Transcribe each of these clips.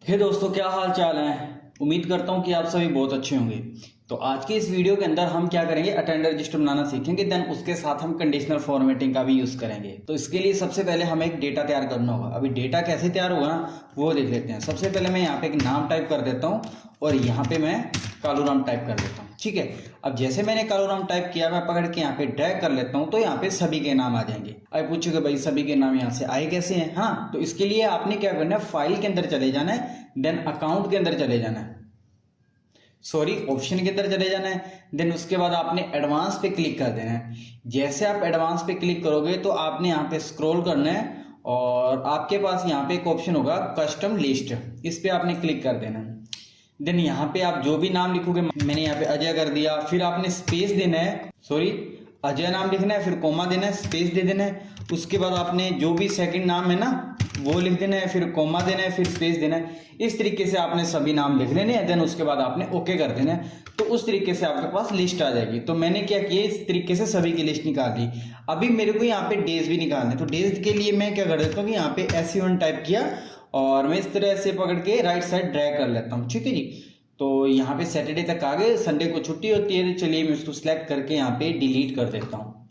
हे दोस्तों, क्या हाल चाल है। उम्मीद करता हूँ कि आप सभी बहुत अच्छे होंगे। तो आज की इस वीडियो के अंदर हम क्या करेंगे, अटेंडर रजिस्टर बनाना सीखेंगे। देन उसके साथ हम कंडीशनल फॉर्मेटिंग का भी यूज करेंगे। तो इसके लिए सबसे पहले हमें एक डेटा तैयार करना होगा। अभी डेटा कैसे तैयार होगा ना, वो देख लेते हैं। सबसे पहले मैं यहाँ पे एक नाम टाइप कर देता हूँ और यहाँ पे मैं कालूराम टाइप कर देता हूँ। ठीक है, अब जैसे मैंने कालूराम टाइप किया, मैं पकड़ के यहाँ पे ड्रैग कर लेता हूँ तो यहाँ पे सभी के नाम आ जाएंगे। अब पूछोगे भाई सभी के नाम यहाँ से आए कैसे हैं। हाँ, तो इसके लिए आपने क्या करना है, फाइल के अंदर चले जाना है, देन अकाउंट के अंदर चले जाना है, सॉरी ऑप्शन के अंदर चले जाना है। देन उसके बाद आपने एडवांस पे क्लिक कर देना है। जैसे आप एडवांस पे क्लिक करोगे तो आपने यहाँ पे स्क्रॉल करना है और आपके पास यहाँ पे एक ऑप्शन होगा कस्टम लिस्ट, इस पे आपने क्लिक कर देना है। देन यहाँ पे आप जो भी नाम लिखोगे, मैंने यहाँ पे अजय कर दिया, फिर आपने स्पेस देना है, सॉरी अजय नाम लिखना है, फिर कोमा देना है, स्पेस दे देना है। उसके बाद आपने जो भी सेकंड नाम है ना वो लिख देना है, फिर कोमा देना है, फिर स्पेस देना है। इस तरीके से आपने सभी नाम लिख लेने हैं। देन उसके बाद आपने ओके कर देना है। तो उस तरीके से आपके पास लिस्ट आ जाएगी। तो मैंने क्या किया, इस तरीके से सभी की लिस्ट निकाल दी। अभी मेरे को यहाँ पे डेज भी निकालना है। तो डेज के लिए मैं क्या कर देता हूँ कि यहाँ पे SE1 टाइप किया और मैं इस तरह से पकड़ के राइट साइड ड्रैग कर लेता हूँ। ठीक है जी, तो यहाँ पे सैटरडे तक आ गए, संडे को छुट्टी होती है। तो चलिए मैं इसको सिलेक्ट करके यहाँ पे डिलीट कर देता हूँ।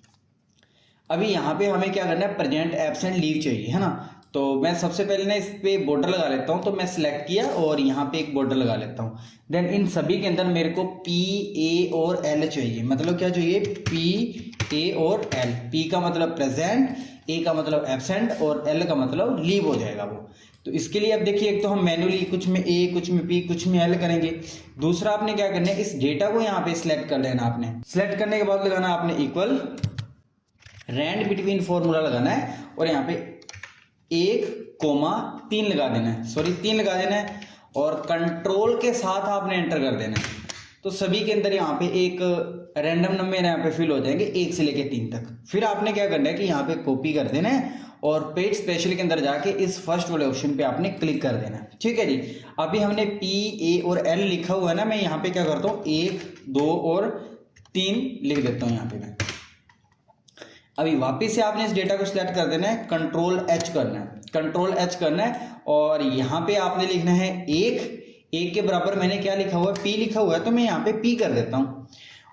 अभी यहाँ पे हमें क्या करना है, प्रेजेंट एब्सेंट लीव चाहिए, है ना। तो मैं सबसे पहले ना इस पे बॉर्डर लगा लेता हूँ। तो मैं सिलेक्ट किया और यहाँ पे एक बॉर्डर लगा लेता हूँ। देन इन सभी के अंदर मेरे को P, A और L चाहिए। मतलब क्या चाहिए, P, A और L। P का मतलब प्रेजेंट, A का मतलब एब्सेंट और L का मतलब लीव हो जाएगा वो। तो इसके लिए अब देखिए, एक तो हम मैन्युअली कुछ में A, कुछ में P, कुछ में L करेंगे। दूसरा आपने क्या करना है, इस डेटा को यहाँ पे सिलेक्ट कर लेना। आपने सिलेक्ट करने के बाद लगाना आपने इक्वल रैंड बिटवीन फॉर्मूला लगाना है और यहाँ पे 1,3 लगा देना है, सॉरी 3 लगा देना है और कंट्रोल के साथ आपने एंटर कर देना है। तो सभी के अंदर यहाँ पे एक रैंडम नंबर यहाँ पे फिल हो जाएंगे 1 से लेके 3 तक। फिर आपने क्या करना है कि यहाँ पे कॉपी कर देना है और पेज स्पेशल के अंदर जाके इस फर्स्ट वाले ऑप्शन पे आपने क्लिक कर देना है। ठीक है जी, अभी हमने P, A और L लिखा हुआ है ना, मैं यहाँ पे क्या करता हूँ 1, 2 और 3 लिख देता हूँ यहाँ पे मैं। अभी वापिस से आपने इस डेटा को सिलेक्ट कर देना है, कंट्रोल H करना है, कंट्रोल H करना है और यहाँ पे आपने लिखना है 1 के बराबर मैंने क्या लिखा हुआ है, P लिखा हुआ है। तो मैं यहाँ पे P कर देता हूँ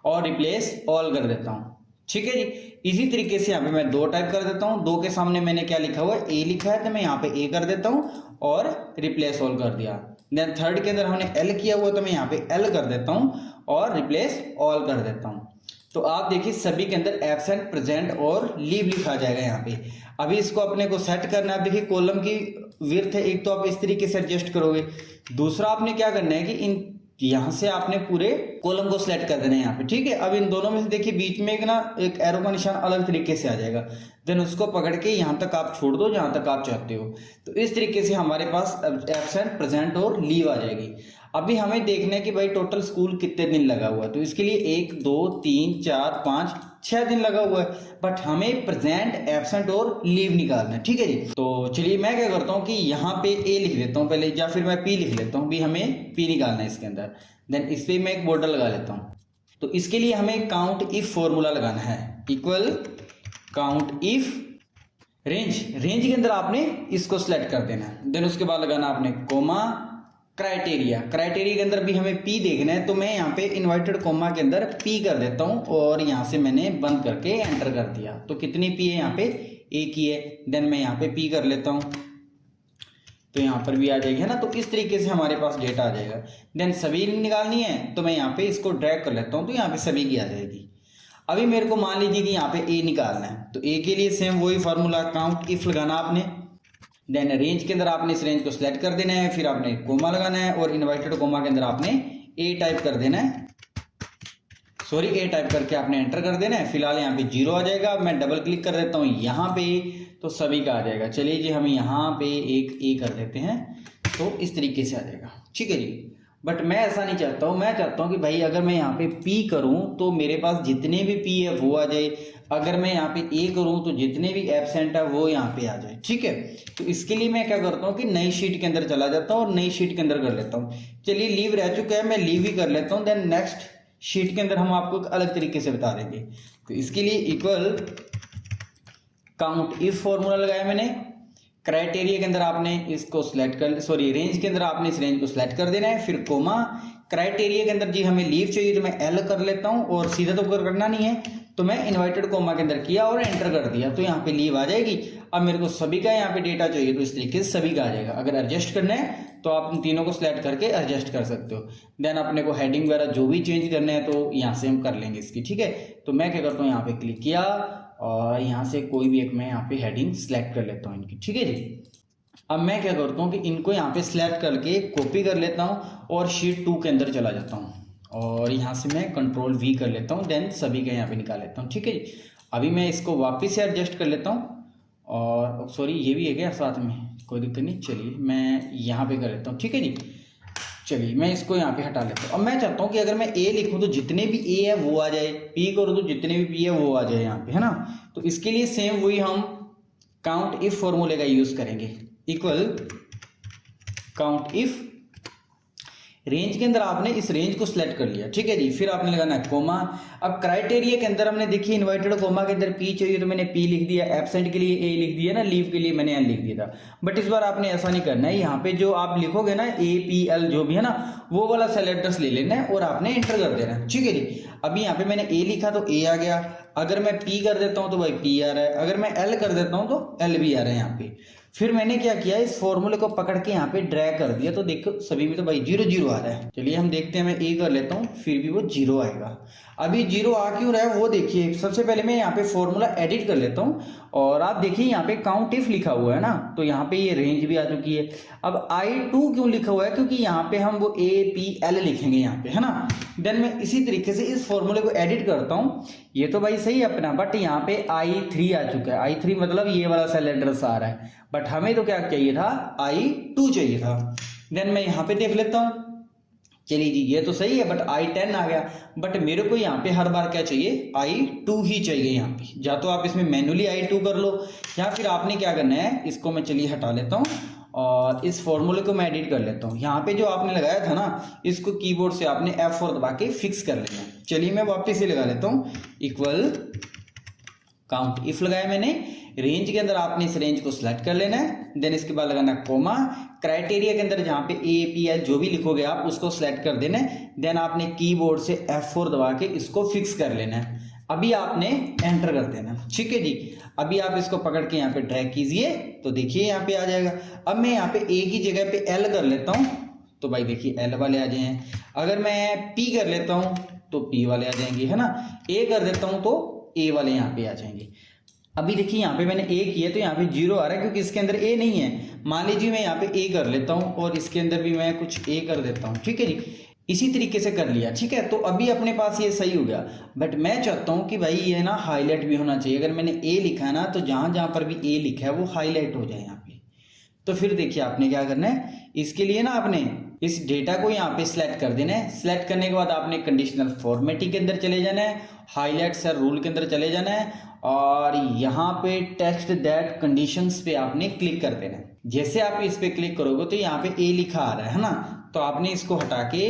और रिप्लेस ऑल कर देता हूँ। ठीक है जी, इसी तरीके से यहाँ पे मैं 2 टाइप कर देता हूँ। 2 के सामने मैंने क्या लिखा हुआ है, A लिखा है, तो मैं यहाँ पे A कर देता हूँ और रिप्लेस ऑल कर दिया। देन थर्ड के अंदर हमने L किया हुआ, तो मैं यहाँ पे L कर देता हूँ और रिप्लेस ऑल कर देता हूँ। तो आप देखिए सभी के अंदर एब्सेंट, प्रेजेंट और लीव लिखा जाएगा यहाँ पे। अभी इसको अपने को सेट करना है। आप देखिए कॉलम की विड्थ है, एक तो आप इस तरीके से एडजस्ट करोगे। दूसरा आपने क्या करना है कि इन यहाँ से आपने पूरे कॉलम को सिलेक्ट कर देना है यहाँ पे। ठीक है, अब इन दोनों में से देखिए बीच में एक एरो का निशान अलग तरीके से आ जाएगा। देन उसको पकड़ के यहाँ तक आप छोड़ दो जहां तक आप चाहते हो। तो इस तरीके से हमारे पास एब्सेंट, प्रेजेंट और लीव आ जाएगी। अभी हमें देखना है कि भाई टोटल स्कूल कितने दिन लगा हुआ है। तो इसके लिए 1, 2, 3, 4, 5, 6 दिन लगा हुआ है। बट हमें प्रेजेंट, एब्सेंट और लीव निकालना है। ठीक है जी, तो चलिए मैं क्या करता हूँ कि यहाँ पे A लिख देता हूँ पहले, या फिर मैं P लिख लेता हूँ। भी हमें P निकालना है इसके अंदर। देन इस पे मैं एक बॉर्डर लगा लेता हूँ। तो इसके लिए हमें काउंट इफ फॉर्मूला लगाना है, equal count if range. Range के अंदर आपने इसको सिलेक्ट कर देना है। देन उसके बाद लगाना आपने कोमा, क्राइटेरिया। क्राइटेरिया के अंदर भी हमें P देखना है। तो मैं यहाँ पे इन्वर्टेड कोमा के अंदर P कर देता हूँ और यहाँ से मैंने बंद करके एंटर कर दिया। तो कितनी P है यहाँ पे, एक ही है। देन मैं यहाँ पे P कर लेता हूँ तो यहाँ पर भी आ जाएगी, है ना। तो इस तरीके से हमारे पास डेटा आ जाएगा। देन सभी निकालनी है तो मैं यहाँ पे इसको ड्रैग कर लेता हूँ तो यहाँ पे सभी की आ जाएगी। अभी मेरे को मान लीजिए कि यहाँ पे A निकालना है। तो A के लिए सेम वही फॉर्मूला, काउंट इफ लगाना आपने। देन रेंज के अंदर आपने इस रेंज को सिलेक्ट कर देना है, फिर आपने कोमा लगाना है और इन्वर्टेड कोमा के अंदर आपने A टाइप कर देना है, सॉरी A टाइप करके आपने एंटर कर देना है। फिलहाल यहाँ पे 0 आ जाएगा। मैं डबल क्लिक कर देता हूँ यहाँ पे, तो सभी का आ जाएगा। चलिए जी, हम यहाँ पे एक A कर देते हैं तो इस तरीके से आ जाएगा। ठीक है जी, बट मैं ऐसा नहीं चाहता हूँ। मैं चाहता हूँ कि भाई अगर मैं यहाँ पे P करूँ तो मेरे पास जितने भी P है वो आ जाए। अगर मैं यहाँ पे A करूँ तो जितने भी एब्सेंट है वो यहाँ पे आ जाए। ठीक है, तो इसके लिए मैं क्या करता हूँ कि नई शीट के अंदर चला जाता हूँ और नई शीट के अंदर कर लेता हूँ। चलिए लीव रह चुका है, मैं लीव ही कर लेता हूँ। देन नेक्स्ट शीट के अंदर हम आपको एक अलग तरीके से बता देंगे। तो इसके लिए इक्वल काउंट इफ फॉर्मूला लगाया मैंने, क्राइटेरिया के अंदर आपने इसको सिलेक्ट कर, सॉरी रेंज के अंदर आपने इस रेंज को सिलेक्ट कर देना है, फिर कोमा। क्राइटेरिया के अंदर जी हमें लीव चाहिए तो मैं एल कर लेता हूँ, और सीधा तो करना नहीं है तो मैं इन्वर्टेड कोमा के अंदर किया और एंटर कर दिया, तो यहाँ पे लीव आ जाएगी। अब मेरे को सभी का यहाँ पे डेटा चाहिए तो इस तरीके से सभी का आ जाएगा। अगर एडजस्ट करना है तो आप इन तीनों को सिलेक्ट करके एडजस्ट कर सकते हो। देन अपने को हेडिंग वगैरह जो भी चेंज करने हैं तो यहाँ से हम कर लेंगे इसकी, ठीक है। तो मैं क्या करता हूँ, यहाँ पे क्लिक किया और यहाँ से कोई भी एक मैं यहाँ पे हेडिंग सिलेक्ट कर लेता हूँ इनकी, ठीक है जी। अब मैं क्या करता हूँ कि इनको यहाँ पे सिलेक्ट करके कॉपी कर लेता हूँ और शीट 2 के अंदर चला जाता हूँ, और यहाँ से मैं कंट्रोल V कर लेता हूँ, देन सभी का यहाँ पे निकाल लेता हूँ, ठीक है जी। अभी मैं इसको वापस से एडजस्ट कर लेता हूँ, और सॉरी ये भी है क्या साथ में, कोई दिक्कत नहीं, चलिए मैं यहाँ पे कर लेता हूँ, ठीक है जी। चलिए मैं इसको यहाँ पे हटा लेता हूँ। अब मैं चाहता हूँ कि अगर मैं ए लिखूँ तो जितने भी ए है वो आ जाए, पी करूँ तो जितने भी पी है वो आ जाए यहाँ पे, है ना। तो इसके लिए सेम वही हम काउंट इफ फॉर्मूले का यूज करेंगे, इक्वल काउंट इफ। रेंज के अंदर आपने इस रेंज को सिलेक्ट कर लिया, ठीक है जी। फिर आपने लगाना है कोमा। अब क्राइटेरिया के अंदर हमने देखिए इन्वर्टेड कोमा के अंदर पी चाहिए तो मैंने पी लिख दिया, एब्सेंट के लिए ए लिख दिया ना, लीव के लिए मैंने एल लिख दिया था। बट इस बार आपने ऐसा नहीं करना है, यहाँ पे जो आप लिखोगे ना ए पी एल जो भी है ना, वो वाला सेल एड्रेस ले लेना है और आपने एंटर कर देना है, ठीक है जी। अभी यहाँ पे मैंने ए लिखा तो ए आ गया, अगर मैं पी कर देता हूँ तो भाई पी आ रहा है, अगर मैं एल कर देता हूँ तो एल भी आ रहा है यहाँ पे। फिर मैंने क्या किया, इस फॉर्मूले को पकड़ के यहाँ पे ड्रैग कर दिया, तो देखो सभी में तो भाई 0 0 आ रहा है। चलिए हम देखते हैं, मैं ए कर लेता हूँ फिर भी वो 0 आएगा। अभी 0 आ क्यों रहा है वो देखिए। सबसे पहले मैं यहाँ पे फॉर्मूला एडिट कर लेता हूँ, और आप देखिए यहाँ पे काउंट इफ लिखा हुआ है ना, तो यहाँ पे ये रेंज भी आ चुकी है। अब I2 क्यों लिखा हुआ है, क्योंकि यहाँ पे हम वो APL लिखेंगे यहाँ पे, है ना। देन मैं इसी तरीके से इस फॉर्मूले को एडिट करता हूँ। ये तो भाई सही है अपना, बट यहाँ पे I3 आ चुका है। I3 मतलब ये वाला सेल एड्रेस आ रहा है, बट हमें तो क्या चाहिए था, I2 चाहिए था। देन मैं यहाँ पे देख लेता हूँ, चलिए जी ये तो सही है, बट I10 आ गया। बट मेरे को यहाँ पे हर बार क्या चाहिए, I2 ही चाहिए यहाँ पे। या तो आप इसमें मैन्युअली I2 कर लो, या फिर आपने क्या करना है, इसको मैं चलिए हटा लेता हूँ और इस फॉर्मूले को मैं एडिट कर लेता हूँ। यहाँ पे जो आपने लगाया था ना, इसको कीबोर्ड से आपने F4 दबा के फिक्स कर लेना है। चलिए मैं वापस से लगा लेता हूँ, इक्वल काउंट इफ लगाया मैंने। रेंज के अंदर आपने इस रेंज को सिलेक्ट कर लेना है, देन इसके बाद लगाना कोमा। क्राइटेरिया के अंदर जहां पे APL जो भी लिखोगे आप उसको सिलेक्ट कर देना है, देन आपने कीबोर्ड से F4 दबा के इसको फिक्स कर लेना है। अभी आपने एंटर कर देना, ठीक है जी। अभी आप इसको पकड़ के यहाँ पे ड्रैग कीजिए तो देखिए यहाँ पे आ जाएगा। अब मैं यहाँ पे A की जगह पे L कर लेता हूँ तो भाई देखिए L वाले आ जाए। अगर मैं P कर लेता हूँ तो P वाले आ जाएंगे, है ना। A कर देता हूँ तो A वाले यहाँ पे आ जाएंगे। अभी देखिए यहाँ पे मैंने A किया तो यहाँ पे 0 आ रहा है, क्योंकि इसके अंदर A नहीं है। मान लीजिए मैं यहाँ पे A कर लेता हूँ और इसके अंदर भी मैं कुछ A कर देता हूँ, ठीक है जी। इसी तरीके से कर लिया, ठीक है। तो अभी अपने पास ये सही हो गया, बट मैं चाहता हूँ कि भाई ये ना हाईलाइट भी होना चाहिए। अगर मैंने A लिखा है ना, तो जहां जहां पर भी A लिखा है वो हाईलाइट हो जाए यहाँ पे। तो फिर देखिए आपने क्या करना है, इसके लिए ना आपने इस डेटा को यहाँ पे सिलेक्ट कर देना है। सिलेक्ट करने के बाद आपने कंडीशनल फॉर्मेटिंग के अंदर चले जाना है, हाईलाइट सर रूल के अंदर चले जाना है, और यहाँ पे टेक्स्ट दैट कंडीशंस पे आपने क्लिक कर देना है। जैसे आप इस पे क्लिक करोगे तो यहाँ पे A लिखा आ रहा है ना, तो आपने इसको हटा के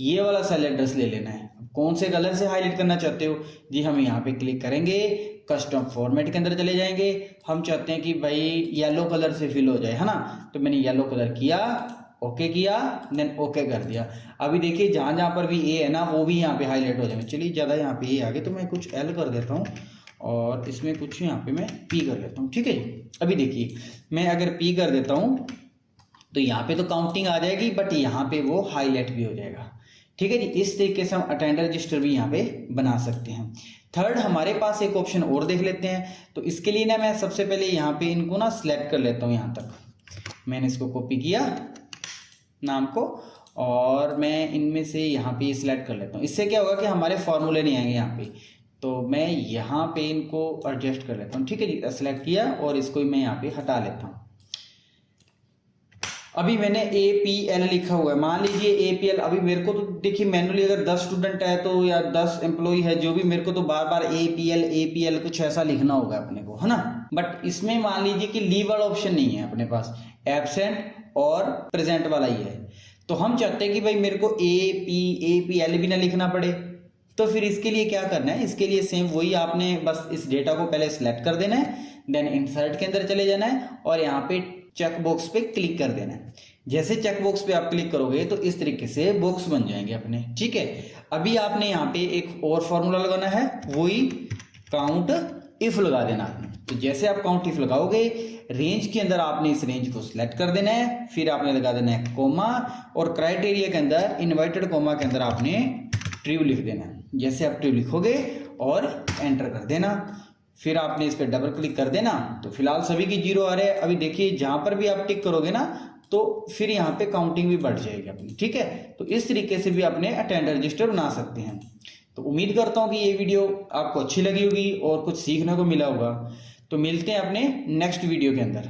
ये वाला सेल एड्रेस ले लेना है। कौन से कलर से हाईलाइट करना चाहते हो जी, हम यहाँ पे क्लिक करेंगे, कस्टम फॉर्मेट के अंदर चले जाएंगे। हम चाहते हैं कि भाई येलो कलर से फिल हो जाए, है ना। तो मैंने येलो कलर किया, ओके किया, देन ओके कर दिया। अभी देखिए जहां जहां पर भी A है ना वो भी यहाँ पे हाईलाइट हो जाएंगे। चलिए ज़्यादा यहाँ पे A आ गए तो मैं कुछ L कर देता हूँ और इसमें कुछ यहाँ पे मैं P कर लेता हूँ, ठीक है। अभी देखिए मैं अगर P कर देता हूँ तो यहाँ पे तो काउंटिंग आ जाएगी, बट यहाँ पे वो हाईलाइट भी हो जाएगा, ठीक है जी। इस तरीके से हम अटेंडर रजिस्टर भी यहाँ पे बना सकते हैं। थर्ड हमारे पास एक ऑप्शन और देख लेते हैं। तो इसके लिए ना मैं सबसे पहले यहाँ पे इनको ना सिलेक्ट कर लेता हूँ। यहाँ तक मैंने इसको कॉपी किया नाम को, और मैं इनमें से यहाँ पे सिलेक्ट कर लेता हूँ। इससे क्या होगा कि हमारे फॉर्मूले नहीं आएंगे यहाँ पे। तो मैं यहाँ पे इनको एडजस्ट कर लेता हूँ, ठीक है जी। सेलेक्ट किया और इसको मैं यहाँ पे हटा लेता हूँ। अभी मैंने APL लिखा हुआ है, मान लीजिए APL। अभी मेरे को तो देखिए मैन्युअली अगर 10 स्टूडेंट है तो या 10 एम्प्लॉय है जो भी, मेरे को तो बार बार APL कुछ ऐसा लिखना होगा अपने को, है ना। बट इसमें मान लीजिए कि लीव वाला ऑप्शन नहीं है अपने पास, एब्सेंट और प्रेजेंट वाला ही है। तो हम चाहते हैं कि भाई मेरे को APL भी ना लिखना पड़े, तो फिर इसके लिए क्या करना है, इसके लिए सेम वही आपने बस इस डेटा को पहले सिलेक्ट कर देना है, देन इंसर्ट के अंदर चले जाना है और यहाँ पे चेक बॉक्स पे क्लिक कर देना है। जैसे चेक बॉक्स पे आप क्लिक करोगे तो इस तरीके से बॉक्स बन जाएंगे अपने, ठीक है। अभी आपने यहाँ पे एक और फॉर्मूला लगाना है, वही काउंट इफ लगा देना आपने। तो जैसे आप काउंट इफ लगाओगे, रेंज के अंदर आपने इस रेंज को सिलेक्ट कर देना है, फिर आपने लगा देना है कोमा और क्राइटेरिया के अंदर इन्वर्टेड कोमा के अंदर आपने ट्रू लिख देना है। जैसे आप ट्रू लिखोगे और एंटर कर देना, फिर आपने इस पर डबल क्लिक कर देना। तो फिलहाल सभी की 0 आ रहे हैं। अभी देखिए जहां पर भी आप टिक करोगे ना तो फिर यहाँ पे काउंटिंग भी बढ़ जाएगी अपनी, ठीक है। तो इस तरीके से भी अपने अटेंड रजिस्टर बना सकते हैं। तो उम्मीद करता हूँ कि ये वीडियो आपको अच्छी लगी होगी और कुछ सीखने को मिला होगा। तो मिलते हैं अपने नेक्स्ट वीडियो के अंदर।